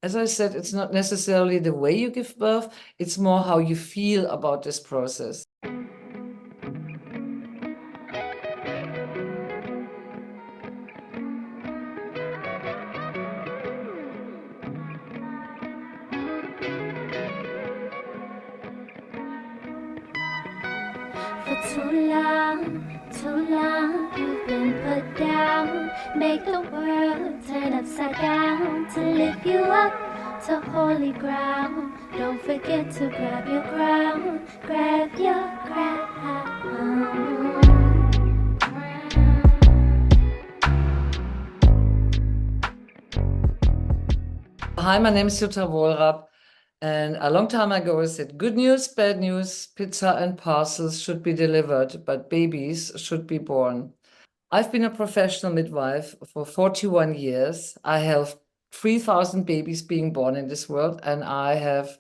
as I said, it's not necessarily the way you give birth, it's more how you feel about this process. For too long, you've been put down. Make the world turn upside down to lift you up to holy ground. Don't forget to grab your crown, grab your crown. Hi, my name is Jutta Wohlrab. And a long time ago, I said, good news, bad news, pizza and parcels should be delivered, but babies should be born. I've been a professional midwife for 41 years. I have 3,000 babies being born in this world, and I have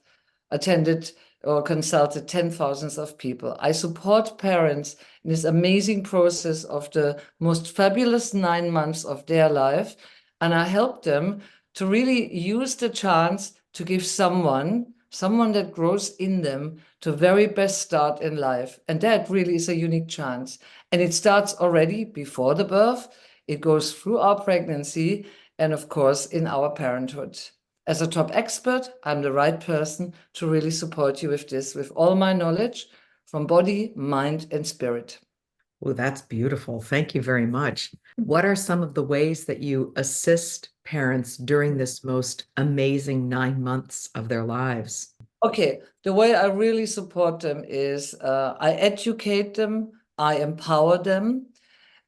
attended or consulted 10,000s of people. I support parents in this amazing process of the most fabulous 9 months of their life, and I help them to really use the chance to give someone that grows in them to very best start in life. And that really is a unique chance. And it starts already before the birth. It goes through our pregnancy and of course in our parenthood. As a top expert, I'm the right person to really support you with this, with all my knowledge from body, mind, and spirit. Well, that's beautiful. Thank you very much. What are some of the ways that you assist parents during this most amazing 9 months of their lives? Okay, the way I really support them is I educate them, I empower them,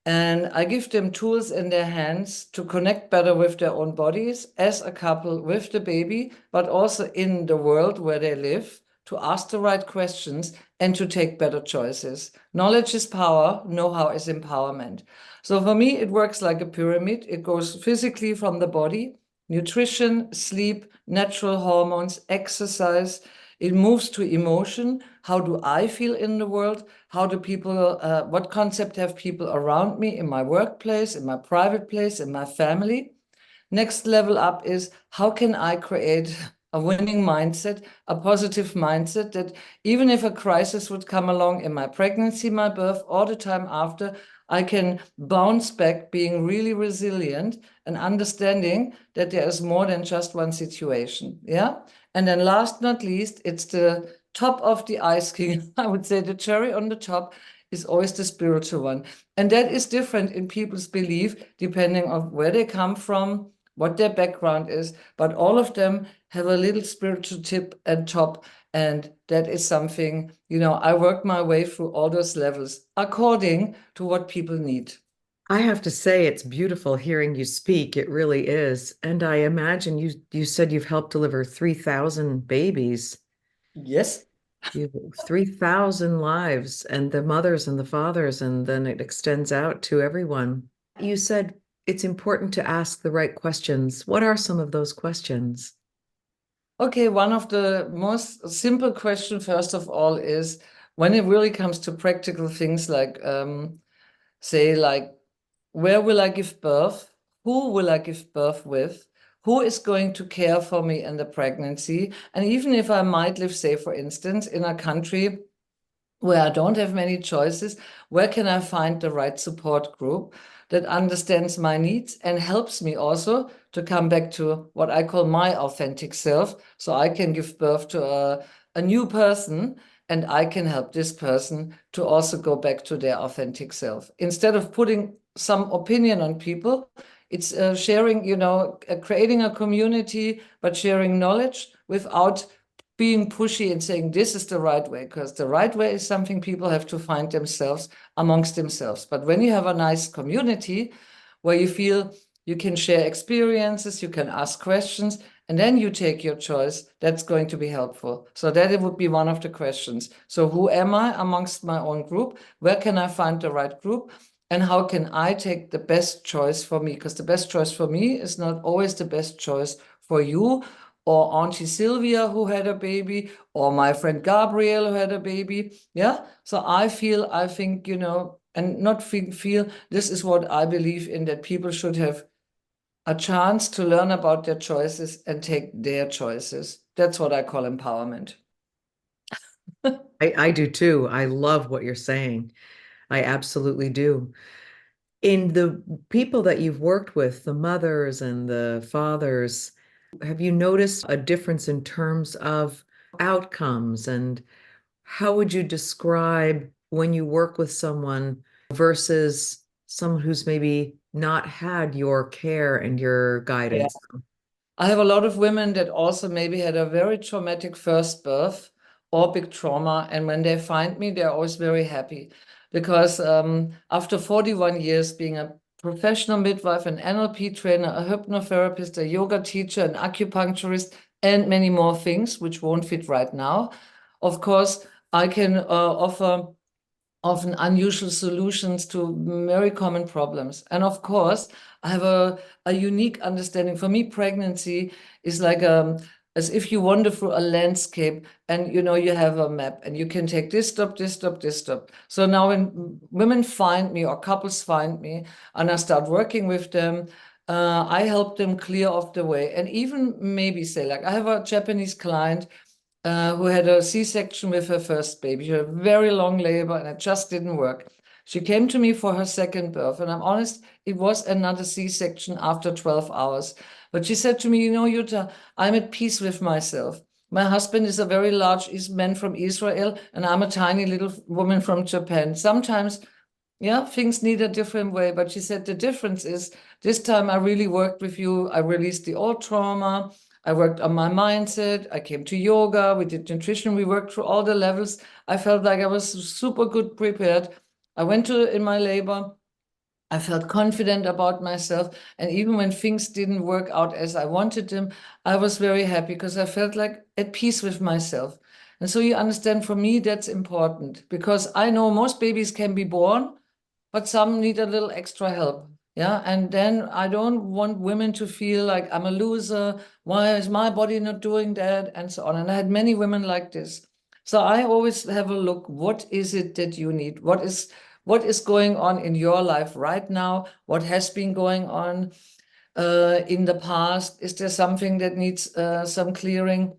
and I give them tools in their hands to connect better with their own bodies as a couple with the baby, but also in the world where they live, to ask the right questions and to take better choices. Knowledge is power, know-how is empowerment. So for me, it works like a pyramid. It goes physically from the body, nutrition, sleep, natural hormones, exercise. It moves to emotion. How do I feel in the world? How do people, what concept have people around me in my workplace, in my private place, in my family? Next level up is how can I create a winning mindset, a positive mindset that even if a crisis would come along in my pregnancy, my birth, or the time after, I can bounce back being really resilient and understanding that there is more than just one situation. Yeah. And then last not least, it's the top of the ice cream. I would say the cherry on the top is always the spiritual one. And that is different in people's belief, depending on where they come from, what their background is, but all of them have a little spiritual tip and top. And that is something, I work my way through all those levels according to what people need. I have to say, it's beautiful hearing you speak. It really is. And I imagine you said you've helped deliver 3,000 babies. Yes. You 3,000 lives and the mothers and the fathers, and then it extends out to everyone. You said it's important to ask the right questions. What are some of those questions? Okay, one of the most simple questions, first of all, is when it really comes to practical things like, say, like, where will I give birth? Who will I give birth with? Who is going to care for me in the pregnancy? And even if I might live, say, for instance, in a country where I don't have many choices, where can I find the right support group that understands my needs and helps me also to come back to what I call my authentic self, so I can give birth to a new person and I can help this person to also go back to their authentic self. Instead of putting some opinion on people, it's sharing, creating a community, but sharing knowledge without being pushy and saying this is the right way, because the right way is something people have to find themselves amongst themselves. But when you have a nice community where you feel you can share experiences, you can ask questions, and then you take your choice, that's going to be helpful. So that it would be one of the questions. So who am I amongst my own group? Where can I find the right group? And how can I take the best choice for me? Because the best choice for me is not always the best choice for you, or Auntie Sylvia who had a baby, or my friend Gabriel who had a baby. Yeah. So I think, and not feel, this is what I believe in, that people should have a chance to learn about their choices and take their choices. That's what I call empowerment. I do too. I love what you're saying. I absolutely do. In the people that you've worked with, the mothers and the fathers, have you noticed a difference in terms of outcomes? And how would you describe when you work with someone versus someone who's maybe not had your care and your guidance? Yeah. I have a lot of women that also maybe had a very traumatic first birth or big trauma. And when they find me, they're always very happy because after 41 years being a professional midwife, an NLP trainer, a hypnotherapist, a yoga teacher, an acupuncturist, and many more things, which won't fit right now, of course, I can offer often unusual solutions to very common problems. And of course, I have a unique understanding. For me, pregnancy is like as if you wander through a landscape and you have a map and you can take this stop, this stop, this stop. So now when women find me or couples find me and I start working with them, I help them clear off the way. And even maybe say, like, I have a Japanese client who had a C-section with her first baby. She had a very long labor and it just didn't work. She came to me for her second birth, and I'm honest, it was another C-section after 12 hours. But she said to me, Jutta, I'm at peace with myself. My husband is a very large man from Israel, and I'm a tiny little woman from Japan. Sometimes, yeah, things need a different way. But she said the difference is this time I really worked with you. I released the old trauma. I worked on my mindset. I came to yoga. We did nutrition. We worked through all the levels. I felt like I was super good prepared. I went in my labor. I felt confident about myself. And even when things didn't work out as I wanted them, I was very happy because I felt like at peace with myself. And so you understand, for me, that's important because I know most babies can be born, but some need a little extra help. Yeah. And then I don't want women to feel like I'm a loser. Why is my body not doing that? And so on. And I had many women like this. So I always have a look, what is it that you need? What is going on in your life right now? What has been going on in the past? Is there something that needs some clearing?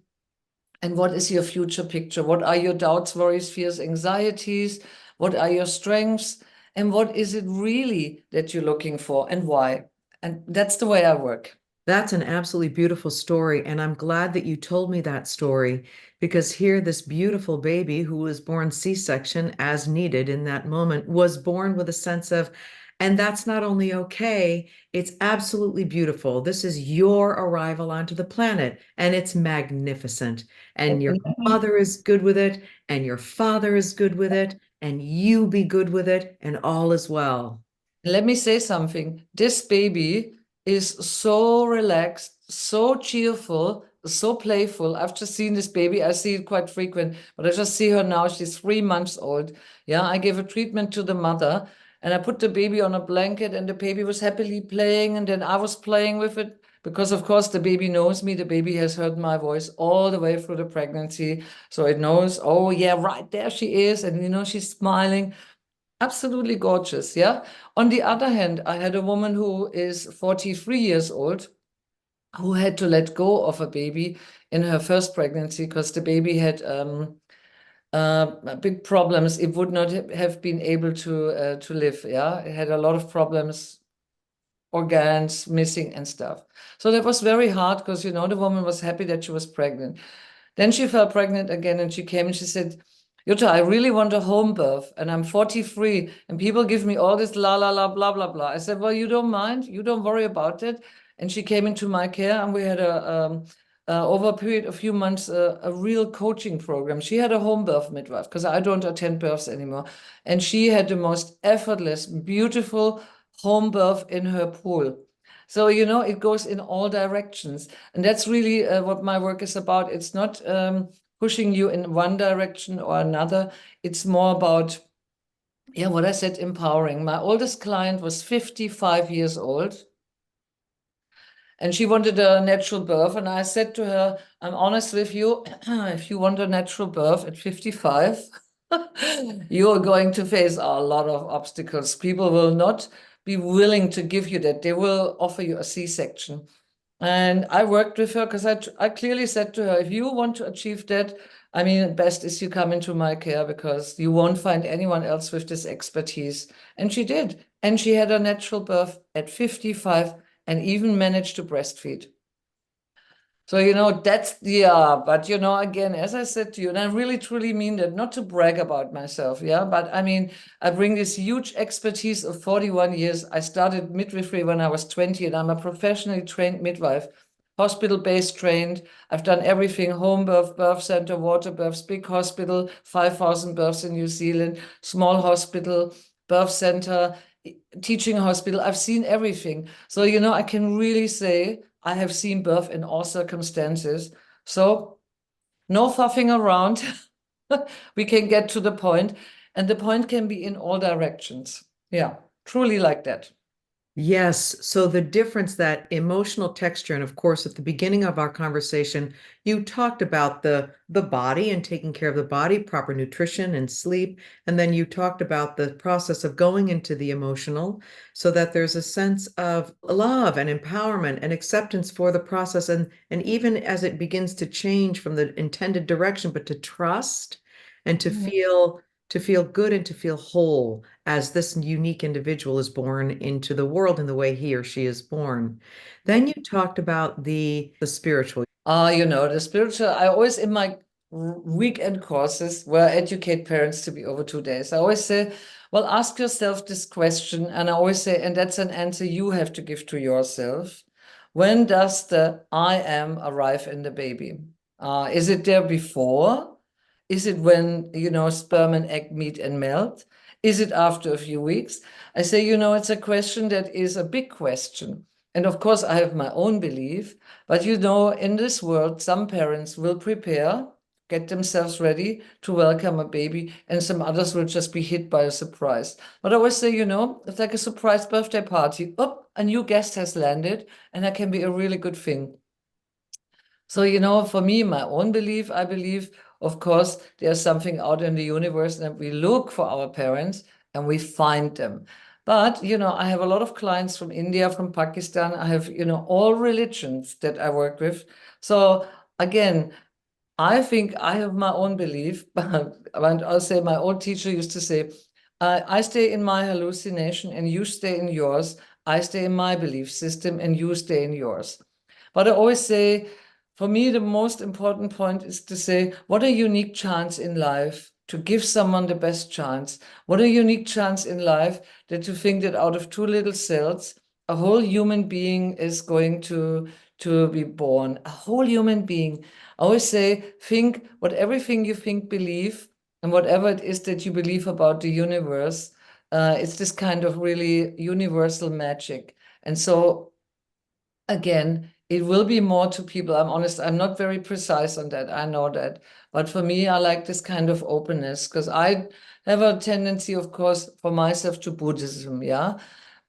And what is your future picture? What are your doubts, worries, fears, anxieties? What are your strengths? And what is it really that you're looking for and why? And that's the way I work. That's an absolutely beautiful story. And I'm glad that you told me that story because here, this beautiful baby who was born C-section as needed in that moment was born with a sense of, and that's not only okay, it's absolutely beautiful. This is your arrival onto the planet, and it's magnificent. And your mother is good with it, and your father is good with it, and you be good with it, and all is well. Let me say something. This baby is so relaxed, so cheerful, so playful. I've just seen this baby. I see it quite frequent, but I just see her now. She's 3 months old. Yeah, I gave a treatment to the mother and I put the baby on a blanket and the baby was happily playing. And then I was playing with it because, of course, the baby knows me. The baby has heard my voice all the way through the pregnancy. So it knows, oh, yeah, right there she is. And, she's smiling. Absolutely gorgeous, yeah. On the other hand, I had a woman who is 43 years old who had to let go of a baby in her first pregnancy because the baby had big problems. It would not have been able to live, yeah. It had a lot of problems, organs missing and stuff. So that was very hard because, the woman was happy that she was pregnant. Then she fell pregnant again and she came and she said, Jutta, I really want a home birth and I'm 43 and people give me all this la la la blah blah blah. I said, well, you don't mind, you don't worry about it. And she came into my care and we had over a period of a few months a real coaching program. She had a home birth midwife because I don't attend births anymore, and she had the most effortless, beautiful home birth in her pool. So, it goes in all directions. And that's really what my work is about. It's not pushing you in one direction or another. It's more about, yeah, what I said, empowering. My oldest client was 55 years old. And she wanted a natural birth. And I said to her, I'm honest with you, if you want a natural birth at 55, you are going to face a lot of obstacles. People will not be willing to give you that. They will offer you a C-section. And I worked with her because I clearly said to her, if you want to achieve that, I mean, best is you come into my care because you won't find anyone else with this expertise. And she did. And she had a natural birth at 55 and even managed to breastfeed. So, that's, yeah, but, again, as I said to you, and I really truly mean that, not to brag about myself, yeah, but I mean, I bring this huge expertise of 41 years. I started midwifery when I was 20, and I'm a professionally trained midwife, hospital-based trained. I've done everything: home birth, birth center, water births, big hospital, 5,000 births in New Zealand, small hospital, birth center, teaching hospital. I've seen everything. So, I can really say I have seen birth in all circumstances. So no faffing around. We can get to the point, and the point can be in all directions. Yeah, truly like that. Yes. So the difference, that emotional texture, and of course, at the beginning of our conversation, you talked about the body and taking care of the body, proper nutrition and sleep. And then you talked about the process of going into the emotional so that there's a sense of love and empowerment and acceptance for the process. And even as it begins to change from the intended direction, but to trust and to feel good and to feel whole as this unique individual is born into the world in the way he or she is born. Then you talked about the spiritual. The spiritual, I always, in my weekend courses where I educate parents to be over 2 days, I always say, well, ask yourself this question. And I always say, and that's an answer you have to give to yourself. When does the I am arrive in the baby? Is it there before? Is it when, sperm and egg meet and melt? Is it after a few weeks? I say, it's a question that is a big question. And of course, I have my own belief. But in this world, some parents will prepare, get themselves ready to welcome a baby, and some others will just be hit by a surprise. But I always say, it's like a surprise birthday party. Oh, a new guest has landed, and that can be a really good thing. So, for me, my own belief, I believe, of course, there's something out in the universe, and we look for our parents and we find them. But, I have a lot of clients from India, from Pakistan. I have, all religions that I work with. So again, I think I have my own belief, but I'll say my old teacher used to say, I stay in my hallucination and you stay in yours. I stay in my belief system and you stay in yours. But I always say, for me, the most important point is to say, what a unique chance in life to give someone the best chance. What a unique chance in life that to think that out of two little cells, a whole human being is going to be born, a whole human being. I always say, think what everything you think, believe, and whatever it is that you believe about the universe, it's this kind of really universal magic. And so, again, it will be more to people. I'm honest, I'm not very precise on that. I know that. But for me, I like this kind of openness because I have a tendency, of course, for myself to Buddhism, yeah.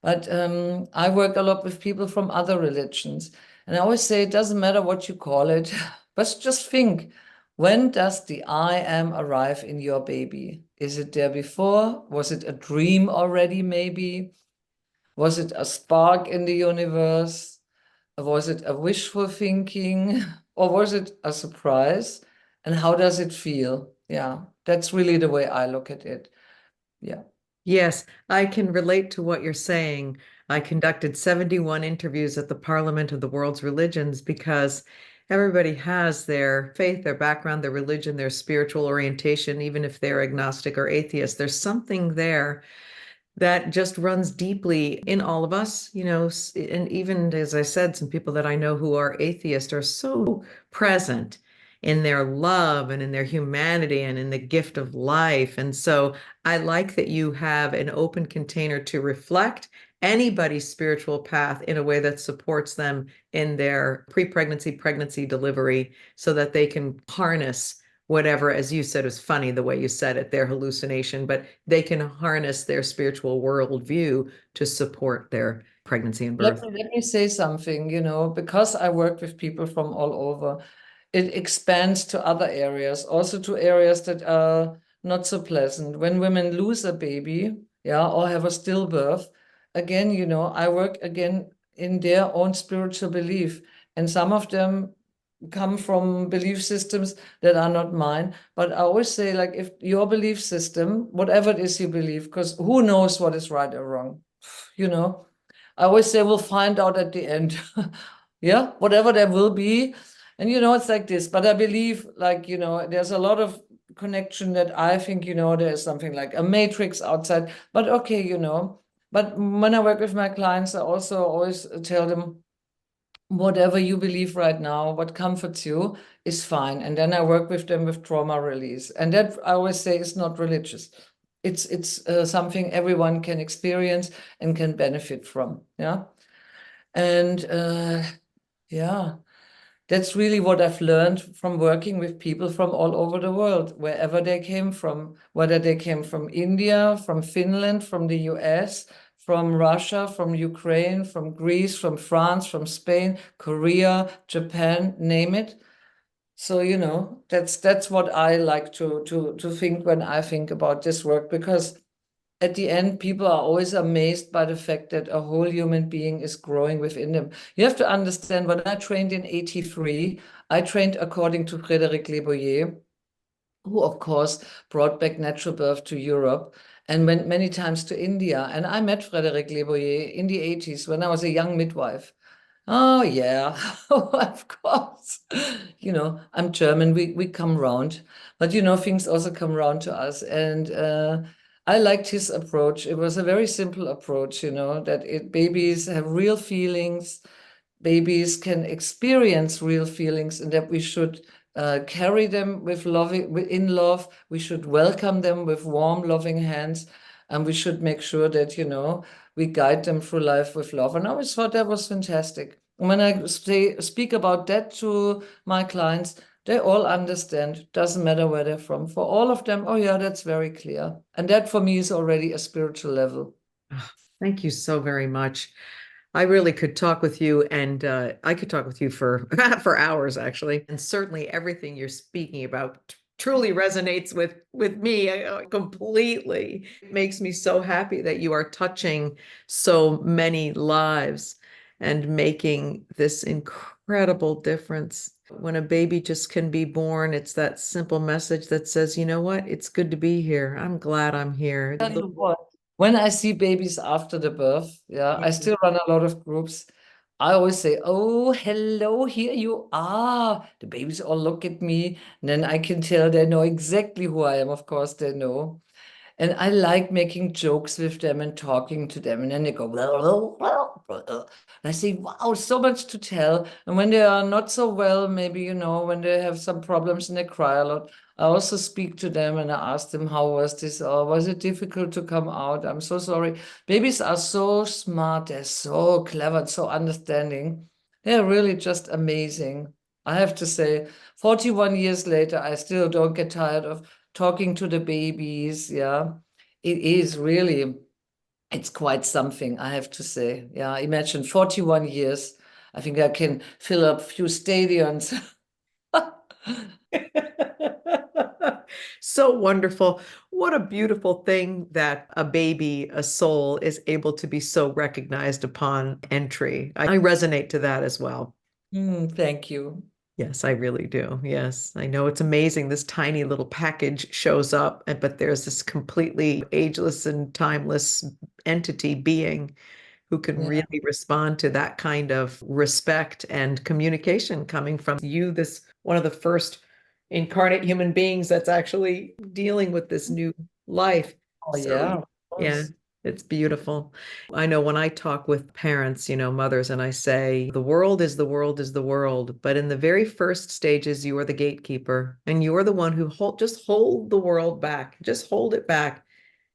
But I work a lot with people from other religions. And I always say it doesn't matter what you call it, but just think, when does the I am arrive in your baby? Is it there before? Was it a dream already, maybe? Was it a spark in the universe? Was it a wishful thinking? Or was it a surprise? And how does it feel? Yeah, that's really the way I look at it. Yeah. Yes, I can relate to what you're saying. I conducted 71 interviews at the Parliament of the World's Religions because everybody has their faith, their background, their religion, their spiritual orientation, even if they're agnostic or atheist. There's something there that just runs deeply in all of us, and even as I said, some people that I know who are atheist are so present in their love and in their humanity and in the gift of life. And so I like that you have an open container to reflect anybody's spiritual path in a way that supports them in their pre-pregnancy, pregnancy, delivery, so that they can harness whatever, as you said, was funny the way you said it, their hallucination, but they can harness their spiritual worldview to support their pregnancy and birth. Let me say something, because I work with people from all over, it expands to other areas, also to areas that are not so pleasant. When women lose a baby, yeah, or have a stillbirth, again, I work again in their own spiritual belief. And some of them come from belief systems that are not mine. But I always say, like, if your belief system, whatever it is you believe, because who knows what is right or wrong, I always say we'll find out at the end. Yeah, whatever there will be. And, it's like this. But I believe, like, there's a lot of connection that I think, there's something like a matrix outside. But okay, but when I work with my clients, I also always tell them, whatever you believe right now, what comforts you is fine. And then I work with them with trauma release. And that I always say is not religious. It's something everyone can experience and can benefit from. Yeah. And yeah, that's really what I've learned from working with people from all over the world, wherever they came from, whether they came from India, from Finland, from the US, from Russia, from Ukraine, from Greece, from France, from Spain, Korea, Japan, name it. So, that's what I like to think when I think about this work, because at the end, people are always amazed by the fact that a whole human being is growing within them. You have to understand, when I trained in 83, I trained according to Frédéric Leboyer, who, of course, brought back natural birth to Europe and went many times to India. And I met Frédéric Leboyer in the 80s when I was a young midwife. Oh, yeah, of course. I'm German, we come round. But, things also come round to us. And I liked his approach. It was a very simple approach, that babies have real feelings, babies can experience real feelings, and that we should carry them with in love. We should welcome them with warm, loving hands, and we should make sure that, we guide them through life with love. And I always thought that was fantastic. And when I speak about that to my clients, they all understand. Doesn't matter where they're from. For all of them, oh yeah, that's very clear. And that for me is already a spiritual level. Thank you so very much. I really could talk with you, and I could talk with you for for hours, actually. And certainly everything you're speaking about truly resonates with me completely. It makes me so happy that you are touching so many lives and making this incredible difference. When a baby just can be born, it's that simple message that says, you know what, it's good to be here. I'm glad I'm here. Tell you what, when I see babies after the birth, I still run a lot of groups. I always say, oh, hello, here you are. The babies all look at me, and then I can tell they know exactly who I am. Of course, they know. And I like making jokes with them and talking to them. And then they go, and I say, wow, so much to tell. And when they are not so well, maybe, when they have some problems and they cry a lot, I also speak to them and I ask them, how was this? Or was it difficult to come out? I'm so sorry. Babies are so smart. They're so clever, so understanding. They're really just amazing. I have to say, 41 years later, I still don't get tired of talking to the babies. Yeah, it is really, it's quite something, I have to say. Yeah, imagine 41 years. I think I can fill up a few stadiums. So wonderful. What a beautiful thing that a baby, a soul, is able to be so recognized upon entry. I resonate to that as well. Thank you. Yes, I really do. Yes, I know it's amazing. This tiny little package shows up, but there's this completely ageless and timeless entity being who can really respond to that kind of respect and communication coming from you, this one of the first incarnate human beings that's actually dealing with this new life. Oh, yeah. Yeah, it's beautiful. I know when I talk with parents, mothers, and I say, the world is the world is the world. But in the very first stages, you are the gatekeeper and you're the one who just hold the world back. Just hold it back.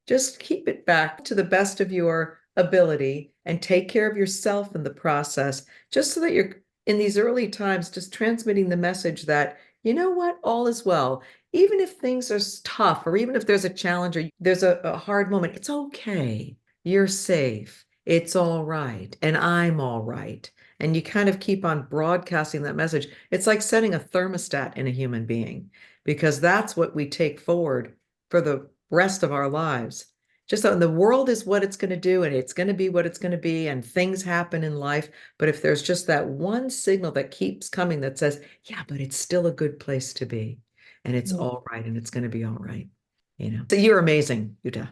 Just keep it back to the best of your ability and take care of yourself in the process, just so that you're in these early times, just transmitting the message that, you know what, all is well. Even if things are tough, or even if there's a challenge or there's a hard moment, it's okay. You're safe. It's all right. And I'm all right. And you kind of keep on broadcasting that message. It's like setting a thermostat in a human being, because that's what we take forward for the rest of our lives. Just so the world is what it's going to do, and it's going to be what it's going to be, and things happen in life. But if there's just that one signal that keeps coming that says, yeah, but it's still a good place to be, and it's all right, and it's going to be all right. So you're amazing, Jutta.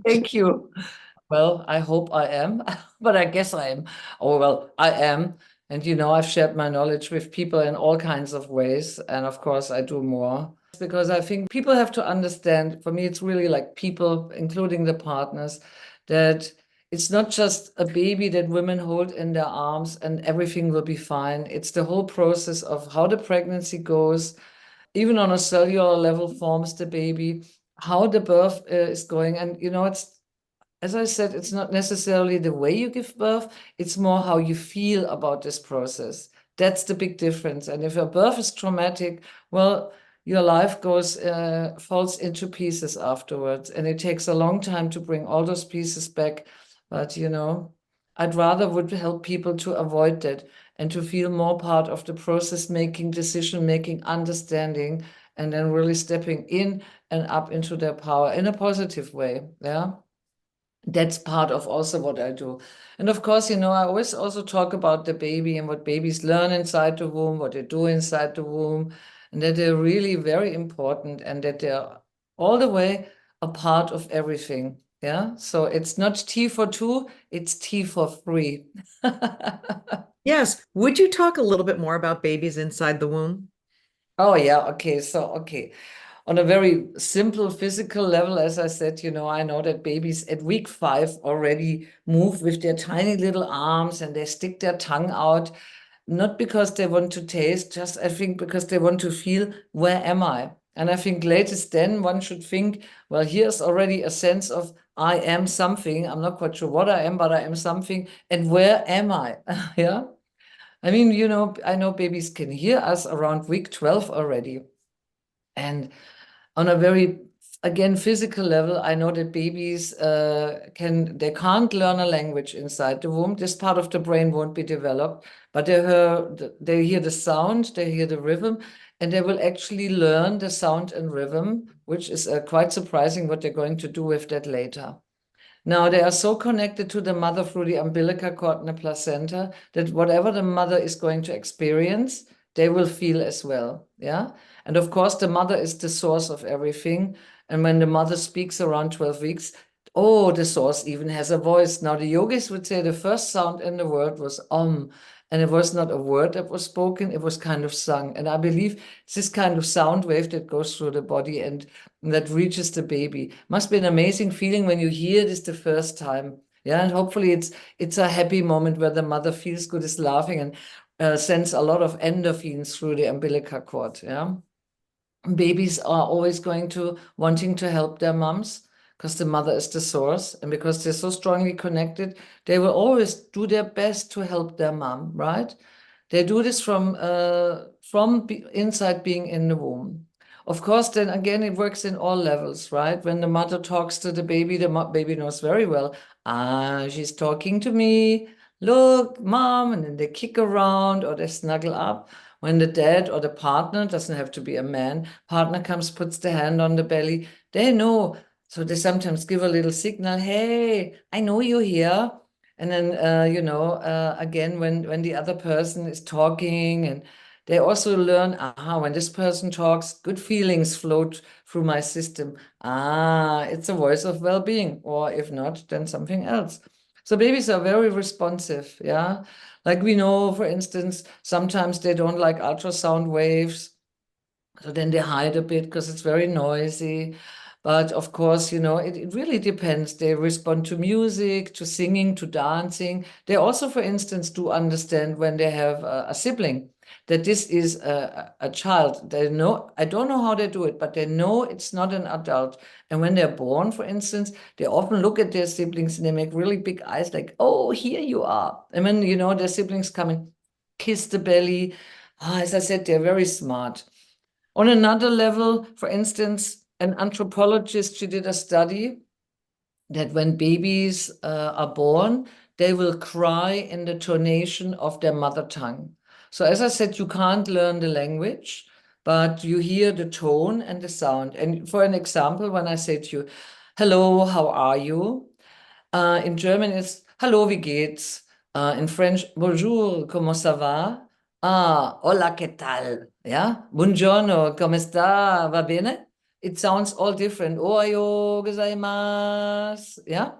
Thank you. Well, I hope I am, but I guess I am. Oh, well, I am. And I've shared my knowledge with people in all kinds of ways. And of course, I do more because I think people have to understand, for me, it's really like people, including the partners, that it's not just a baby that women hold in their arms and everything will be fine. It's the whole process of how the pregnancy goes, even on a cellular level, forms the baby, how the birth is going. And, it's, as I said, it's not necessarily the way you give birth, it's more how you feel about this process. That's the big difference. And if a birth is traumatic, well, your life falls into pieces afterwards. And it takes a long time to bring all those pieces back. But, I'd rather would help people to avoid that and to feel more part of the process making, decision making, understanding, and then really stepping in and up into their power in a positive way. Yeah. That's part of also what I do. And of course, I always also talk about the baby and what babies learn inside the womb, what they do inside the womb, and that they're really very important and that they're all the way a part of everything. Yeah. So it's not T for two, it's T for three. Yes. Would you talk a little bit more about babies inside the womb? Oh, yeah. Okay. Okay. On a very simple physical level, as I said, I know that babies at week 5 already move with their tiny little arms and they stick their tongue out, not because they want to taste, just I think because they want to feel, where am I? And I think latest then one should think, well, here's already a sense of I am something. I'm not quite sure what I am, but I am something. And where am I? Yeah. I mean, I know babies can hear us around week 12 already. And on a very, again, physical level, I know that babies they can't learn a language inside the womb. This part of the brain won't be developed, but they hear the sound, they hear the rhythm, and they will actually learn the sound and rhythm, which is quite surprising what they're going to do with that later. Now, they are so connected to the mother through the umbilical cord and the placenta that whatever the mother is going to experience, they will feel as well. Yeah. And of course, the mother is the source of everything. And when the mother speaks around 12 weeks, oh, the source even has a voice. Now, the yogis would say the first sound in the world was Om. And it was not a word that was spoken, it was kind of sung. And I believe it's this kind of sound wave that goes through the body and that reaches the baby. Must be an amazing feeling when you hear this the first time. Yeah, and hopefully it's a happy moment where the mother feels good, is laughing, and sends a lot of endorphins through the umbilical cord. Yeah, babies are always wanting to help their moms because the mother is the source, and because they're so strongly connected, they will always do their best to help their mom. Right? They do this from inside being in the womb. Of course, then again, it works in all levels, right? When the mother talks to the baby knows very well, she's talking to me. Look, mom, and then they kick around or they snuggle up. When the dad or the partner, doesn't have to be a man, partner comes, puts the hand on the belly, they know. So they sometimes give a little signal, hey, I know you're here. And then, again, when the other person is talking, and they also learn, when this person talks, good feelings float through my system. It's a voice of well-being, or if not, then something else. So babies are very responsive, yeah? Like we know, for instance, sometimes they don't like ultrasound waves. So then they hide a bit because it's very noisy. But of course, it really depends. They respond to music, to singing, to dancing. They also, for instance, do understand when they have a sibling, that this is a child. They know, I don't know how they do it, but they know it's not an adult. And when they're born, for instance, they often look at their siblings and they make really big eyes like, oh, here you are. And when, their siblings come and kiss the belly, as I said, they're very smart. On another level, for instance, an anthropologist, she did a study that when babies are born, they will cry in the tonation of their mother tongue. So as I said, you can't learn the language, but you hear the tone and the sound. And for an example, when I say to you, hello, how are you? In German it's hallo, wie geht's? In French, bonjour, comment ça va? Hola, ¿qué tal? Yeah, buongiorno, come sta? Va bene? It sounds all different. Ohayo gozaimasu. Yeah.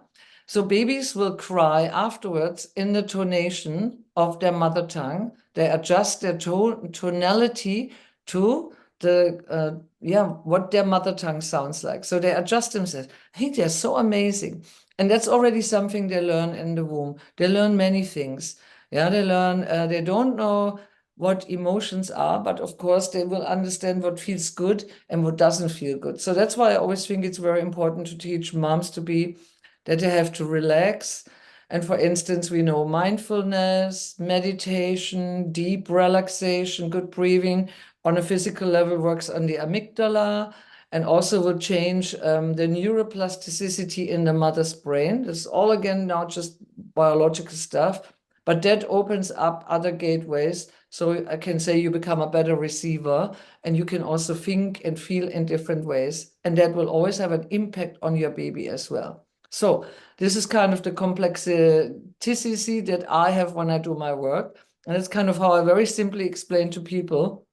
So babies will cry afterwards in the tonation of their mother tongue. They adjust their tonality to what their mother tongue sounds like. So they adjust themselves. I think they're so amazing. And that's already something they learn in the womb. They learn many things. Yeah, they learn, they don't know what emotions are, but of course they will understand what feels good and what doesn't feel good. So that's why I always think it's very important to teach moms that they have to relax. And for instance, we know mindfulness, meditation, deep relaxation, good breathing on a physical level works on the amygdala and also will change the neuroplasticity in the mother's brain. This is all again now just biological stuff, but that opens up other gateways. So I can say you become a better receiver and you can also think and feel in different ways. And that will always have an impact on your baby as well. So this is kind of the complexity that I have when I do my work. And it's kind of how I very simply explain to people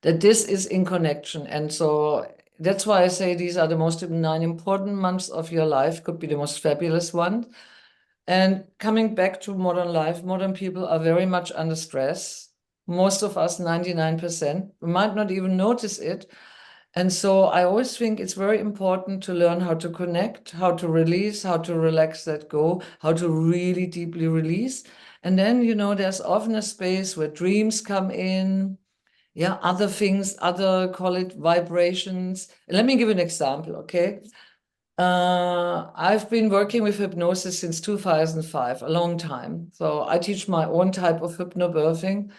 that this is in connection. And so that's why I say these are the most 9 important months of your life, could be the most fabulous one. And coming back to modern life, modern people are very much under stress. Most of us, 99%, we might not even notice it. And so I always think it's very important to learn how to connect, how to release, how to relax, let go, how to really deeply release. And then, there's often a space where dreams come in, yeah, other things, call it vibrations. Let me give an example, okay? I've been working with hypnosis since 2005, a long time. So I teach my own type of hypnobirthing.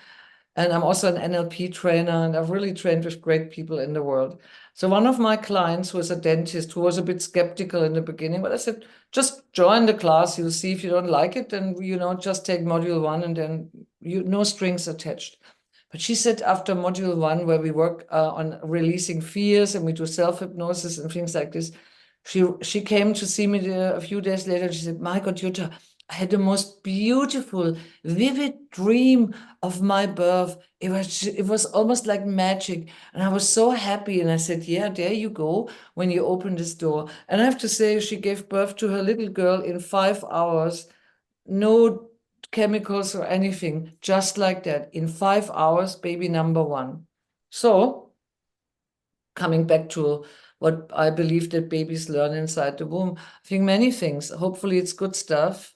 And I'm also an NLP trainer, and I've really trained with great people in the world. So one of my clients was a dentist who was a bit skeptical in the beginning, but I said, just join the class. You'll see if you don't like it, then, just take module 1 and then no strings attached. But she said after module 1, where we work on releasing fears and we do self-hypnosis and things like this, she came to see me a few days later. And she said, my God, Jutta, I had the most beautiful, vivid dream of my birth. It was almost like magic. And I was so happy. And I said, yeah, there you go, when you open this door. And I have to say, she gave birth to her little girl in 5 hours. No chemicals or anything, just like that. In 5 hours, baby number 1. So coming back to what I believe that babies learn inside the womb, I think many things. Hopefully it's good stuff,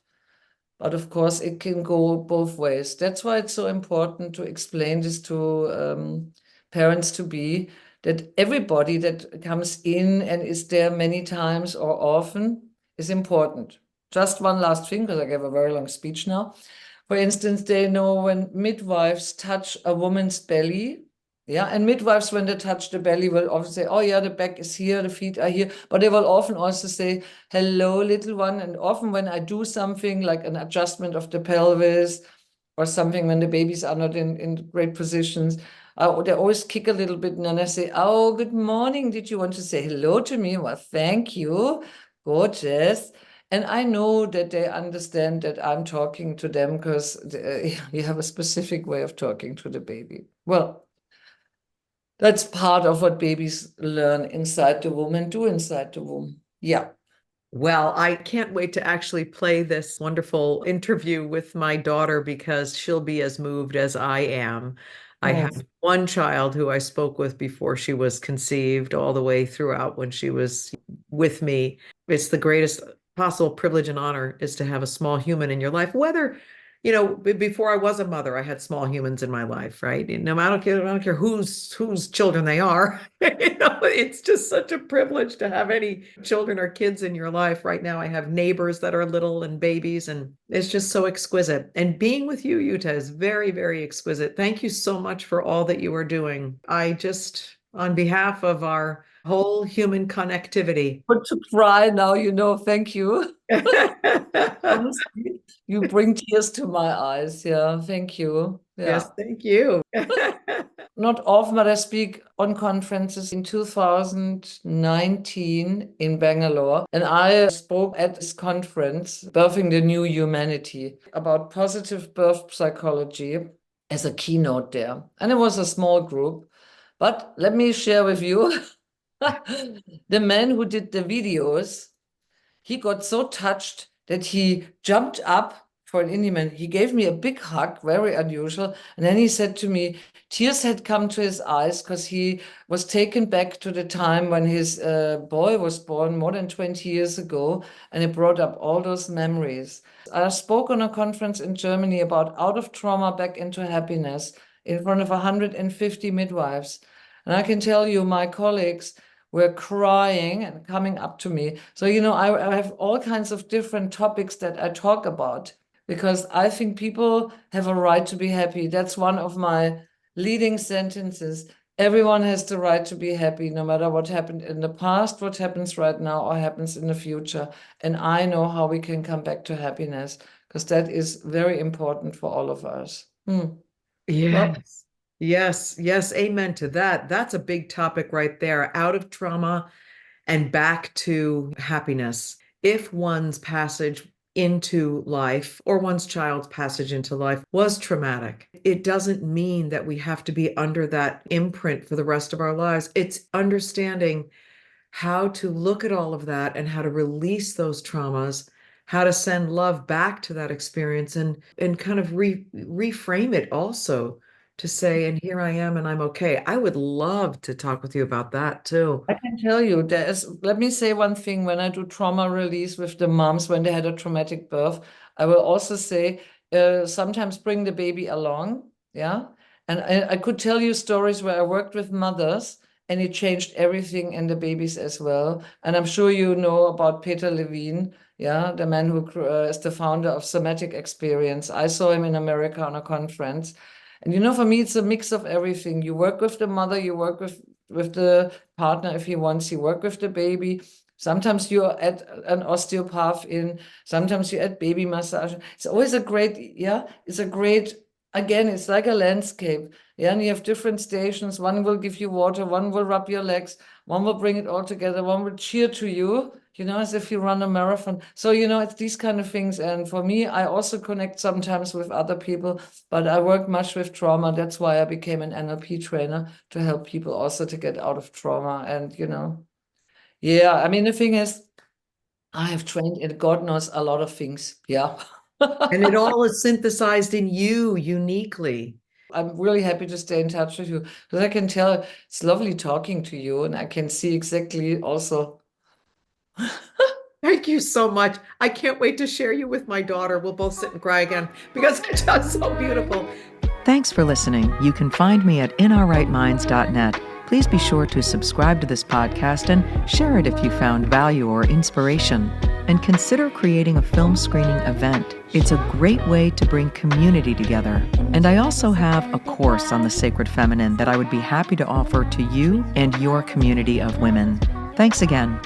but of course it can go both ways. That's why it's so important to explain this to parents to be, that everybody that comes in and is there many times or often is important. Just one last thing, because I gave a very long speech now. For instance, they know when midwives touch a woman's belly, yeah, and midwives, when they touch the belly, will often say, oh yeah, the back is here, the feet are here, but they will often also say, hello, little one. And often when I do something like an adjustment of the pelvis or something, when the babies are not in great positions, they always kick a little bit, and then I say, oh, good morning. Did you want to say hello to me? Well, thank you. Gorgeous. And I know that they understand that I'm talking to them because you have a specific way of talking to the baby. Well, that's part of what babies learn inside the womb and do inside the womb. Yeah. Well, I can't wait to actually play this wonderful interview with my daughter because she'll be as moved as I am. I have one child who I spoke with before she was conceived, all the way throughout when she was with me. It's the greatest possible privilege and honor is to have a small human in your life, whether before I was a mother, I had small humans in my life, right? No, I don't care whose children they are. It's just such a privilege to have any children or kids in your life. Right now, I have neighbors that are little and babies, and it's just so exquisite. And being with you, Jutta, is very, very exquisite. Thank you so much for all that you are doing. I just, on behalf of our whole human connectivity. But to cry now, thank you. Honestly, you bring tears to my eyes. Yeah, thank you. Yeah. Yes, thank you. not often, but I speak on conferences. In 2019 in Bangalore, and I spoke at this conference, Birthing the New Humanity, about positive birth psychology as a keynote there. And it was a small group. But let me share with you, the man who did the videos, he got so touched that he jumped up for an Indian man. He gave me a big hug, very unusual. And then he said to me, tears had come to his eyes because he was taken back to the time when his boy was born more than 20 years ago. And it brought up all those memories. I spoke on a conference in Germany about out of trauma back into happiness in front of 150 midwives. And I can tell you, my colleagues were crying and coming up to me. So, I have all kinds of different topics that I talk about because I think people have a right to be happy. That's one of my leading sentences. Everyone has the right to be happy, no matter what happened in the past, what happens right now, or happens in the future. And I know how we can come back to happiness because that is very important for all of us. Yes. Yes. Amen to that. That's a big topic right there. Out of trauma and back to happiness. If one's passage into life or one's child's passage into life was traumatic, it doesn't mean that we have to be under that imprint for the rest of our lives. It's understanding how to look at all of that and how to release those traumas, how to send love back to that experience and kind of reframe it also to say, and here I am and I'm okay. I would love to talk with you about that too. I can tell you, let me say one thing. When I do trauma release with the moms when they had a traumatic birth, I will also say, sometimes bring the baby along. Yeah. And I could tell you stories where I worked with mothers and it changed everything in the babies as well. And I'm sure you know about Peter Levine, yeah, the man who is the founder of Somatic Experience. I saw him in America on a conference. And for me, it's a mix of everything. You work with the mother, you work with the partner if he wants, you work with the baby. Sometimes you're at an osteopath sometimes you're at baby massage. It's always again, it's like a landscape. Yeah, and you have different stations. One will give you water, one will rub your legs, one will bring it all together, one will cheer to you, as if you run a marathon. So, it's these kind of things. And for me, I also connect sometimes with other people, but I work much with trauma. That's why I became an NLP trainer, to help people also to get out of trauma. And, the thing is, I have trained in God knows a lot of things. Yeah. And it all is synthesized in you uniquely. I'm really happy to stay in touch with you because I can tell it's lovely talking to you and I can see exactly also. Thank you so much. I can't wait to share you with my daughter. We'll both sit and cry again because it's just so beautiful. Thanks for listening. You can find me at inourrightminds.net. Please be sure to subscribe to this podcast and share it if you found value or inspiration. And consider creating a film screening event. It's a great way to bring community together. And I also have a course on the sacred feminine that I would be happy to offer to you and your community of women. Thanks again.